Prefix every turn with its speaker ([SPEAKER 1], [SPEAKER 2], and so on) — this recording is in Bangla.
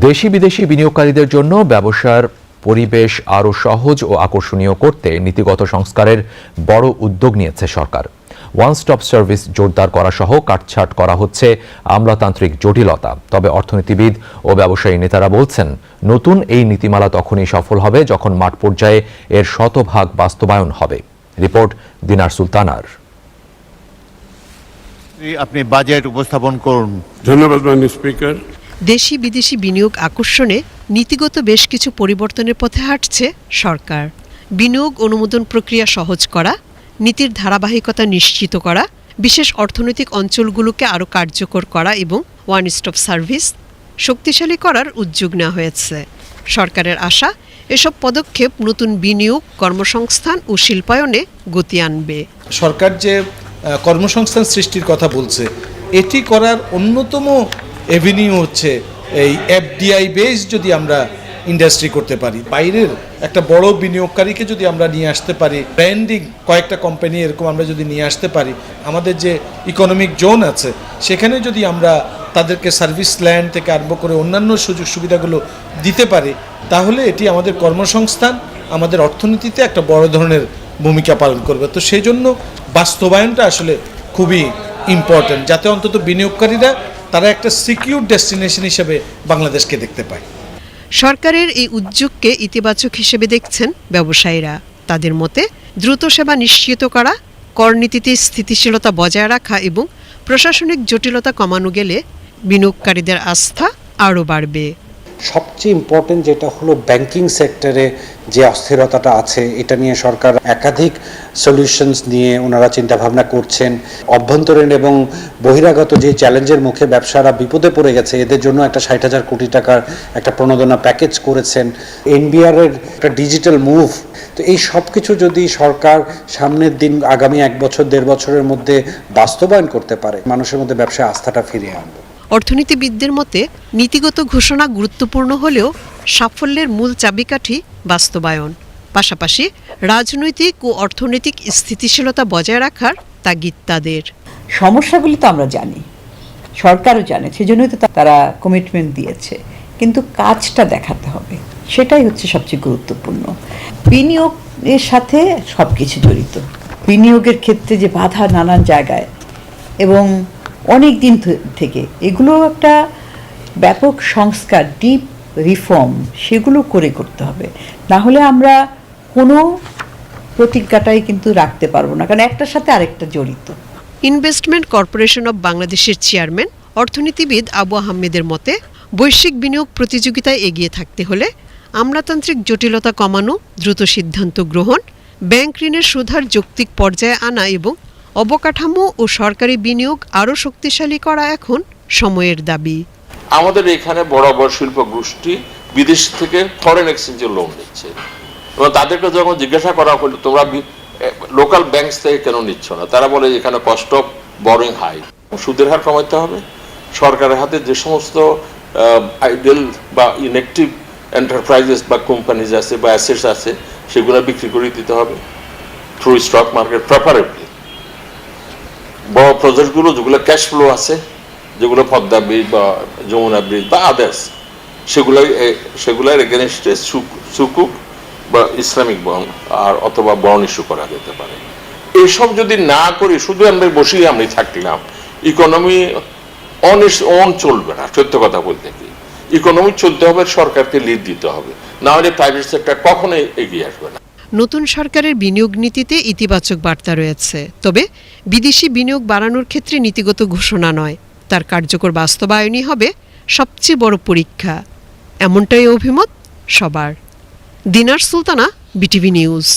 [SPEAKER 1] দেশি বিদেশি বিনিয়োগকারীদের জন্য ব্যবসার পরিবেশ আরও সহজ ও আকর্ষণীয় করতে নীতিগত সংস্কারের বড় উদ্যোগ নিয়েছে সরকার। ওয়ান স্টপ সার্ভিস জোরদার করা সহ কাটছাঁট করা হচ্ছে আমলাতান্ত্রিক জটিলতা। তবে অর্থনীতিবিদ ও ব্যবসায়ী নেতারা বলছেন, নতুন এই নীতিমালা তখনই সফল হবে যখন মাঠ পর্যায়ে এর শতভাগ বাস্তবায়ন হবে। রিপোর্ট দিনার সুলতানার।
[SPEAKER 2] আপনি বাজেট উপস্থাপন করুন।
[SPEAKER 3] ধন্যবাদ মাননীয় স্পিকার।
[SPEAKER 4] দেশি বিদেশি বিনিয়োগ আকর্ষণে নীতিগত বেশ কিছু পরিবর্তনের পথে হাঁটছে সরকার। বিনিয়োগ অনুমোদন প্রক্রিয়া সহজ করা, নীতির ধারাবাহিকতা নিশ্চিত করা, বিশেষ অর্থনৈতিক অঞ্চলগুলোকে আরও কার্যকর করা এবং ওয়ান স্টপ সার্ভিস শক্তিশালী করার উদ্যোগ নেওয়া হয়েছে। সরকারের আশা, এসব পদক্ষেপ নতুন বিনিয়োগ, কর্মসংস্থান ও শিল্পায়নে গতি আনবে।
[SPEAKER 5] সরকার যে কর্মসংস্থান সৃষ্টির কথা বলছে, এটি করার অন্যতম এভিনিউ হচ্ছে এই এফডিআই বেস। যদি আমরা ইন্ডাস্ট্রি করতে পারি, বাইরের একটা বড় বিনিয়োগকারীকে যদি আমরা নিয়ে আসতে পারি, ব্র্যান্ডিং কয়েকটা কোম্পানি এরকম আমরা যদি নিয়ে আসতে পারি, আমাদের যে ইকোনমিক জোন আছে সেখানে যদি আমরা তাদেরকে সার্ভিস ল্যান্ড থেকে আরম্ভ করে অন্যান্য সুযোগ সুবিধাগুলো দিতে পারি, তাহলে এটি আমাদের কর্মসংস্থান, আমাদের অর্থনীতিতে একটা বড় ধরনের ভূমিকা পালন করবে। তো সেই জন্য বাস্তবায়নটা আসলে খুবই ইম্পর্ট্যান্ট, যাতে অন্তত বিনিয়োগকারীরা তারা একটা সিকিউর ডেস্টিনেশন হিসেবে বাংলাদেশকে দেখতে পায়।
[SPEAKER 4] সরকারের এই উদ্যোগকে ইতিবাচক হিসেবে দেখছেন ব্যবসায়ীরা। তাদের মতে, দ্রুত সেবা নিশ্চিত করা, করনীতিতে স্থিতিশীলতা বজায় রাখা এবং প্রশাসনিক জটিলতা কমানো গেলে বিনিয়োগকারীদের আস্থা আরও বাড়বে।
[SPEAKER 6] সবচেয়ে ইম্পর্টেন্ট যেটা হলো ব্যাংকিং সেক্টরে যে অস্থিরতাটা আছে, এটা নিয়ে সরকার একাধিক সলিউশনস নিয়ে ওনারা চিন্তাভাবনা করছেন। অভ্যন্তরীণ এবং বহিরাগত যে চ্যালেঞ্জের মুখে ব্যবসারা বিপদে পড়ে গেছে, এদের জন্য একটা 60,000 কোটি টাকার একটা প্রণোদনা প্যাকেজ করেছেন। এনবিআর এর একটা ডিজিটাল মুভ। তো এই সব কিছু যদি সরকার সামনের দিন আগামী 1 বছর 1.5 বছরের মধ্যে বাস্তবায়ন করতে পারে, মানুষের মধ্যে ব্যবসায় আস্থাটা ফিরিয়ে আনবে।
[SPEAKER 4] অর্থনীতিবিদদের মতে, নীতিগত ঘোষণা গুরুত্বপূর্ণ হলেও সাফল্যের মূল চাবিকাঠি বাস্তবায়ন। পাশাপাশি রাজনৈতিক ও অর্থনৈতিক স্থিতিশীলতা বজায় রাখার তাগিদ তাদের।
[SPEAKER 7] সমস্যাগুলি তো আমরা জানি, সরকারও জানে, সেজন্যই তো তারা কমিটমেন্ট দিয়েছে, কিন্তু কাজটা দেখাতে হবে, সেটাই হচ্ছে সবচেয়ে গুরুত্বপূর্ণ। বিনিয়োগের সাথে সব কিছু জড়িত। বিনিয়োগের ক্ষেত্রে যে বাধা নানান জায়গায় এবং অনেক দিন থেকে, এগুলো একটা ব্যাপক সংস্কার, ডিপ রিফর্ম, সেগুলো করতে হবে। না হলে আমরা কোনো প্রতিজ্ঞাটাই কিন্তু রাখতে পারবো না, কারণ একটার সাথে আরেকটা জড়িত।
[SPEAKER 4] ইনভেস্টমেন্ট কর্পোরেশন অব বাংলাদেশের চেয়ারম্যান অর্থনীতিবিদ আবু আহমেদের মতে, বৈশ্বিক বিনিয়োগ প্রতিযোগিতায় এগিয়ে থাকতে হলে আমলাতান্ত্রিক জটিলতা কমানো, দ্রুত সিদ্ধান্ত গ্রহণ, ব্যাংক ঋণের সুদহার যৌক্তিক পর্যায়ে আনা এবং অবকাঠামো ও সরকারি বিনিয়োগ আরও শক্তিশালী করা এখন সময়ের দাবি।
[SPEAKER 8] আমাদের এখানে বড় বড় শিল্প গোষ্ঠী বিদেশ থেকে ফরেন এক্সচেঞ্জের লোন নিচ্ছে, এবং তাদেরকে যখন জিজ্ঞাসা করা হলো তোমরা লোকাল ব্যাংক থেকে কেন নিচ্ছ না, তারা বলে এখানে কস্ট অফ বরোইং হাই। সুদের হার কমাতে হবে। সরকারের হাতে যে সমস্ত আইডেল বা ইনঅ্যাক্টিভ এন্টারপ্রাইজেস বা কোম্পানিজ আছে বা অ্যাসেটস আছে, সেগুলো বিক্রি করে দিতে হবে থ্রু স্টক মার্কেট প্রেফারেবলি। বড় প্রজেক্টগুলো যেগুলো ক্যাশ ফ্লো আছে, যেগুলো পদ্মা ব্রিজ বা যমুনা ব্রিজ বা আদার্স, সেগুলোর এগেনস্টে সুকুক বা ইসলামিক বন্ড আর অথবা বন্ড ইস্যু করা যেতে পারে। এইসব যদি না করি, শুধু আমরা বসেই আমি থাকলাম, ইকোনমি অন চলবে না। সত্য কথা বলতে কি, ইকোনমি চলতে হবে, সরকারকে লিড দিতে হবে, না হলে প্রাইভেট সেক্টর কখনোই এগিয়ে আসবে না।
[SPEAKER 4] নতুন সরকারের বিনিয়োগ নীতিতে ইতিবাচক বার্তা রয়েছে, তবে বিদেশি বিনিয়োগ বাড়ানোর ক্ষেত্রে নীতিগত ঘোষণা নয়, তার কার্যকর বাস্তবায়নই হবে সবচেয়ে বড় পরীক্ষা। এমনটাই অভিমত সবার। দিনার সুলতানা, বিটিভি নিউজ।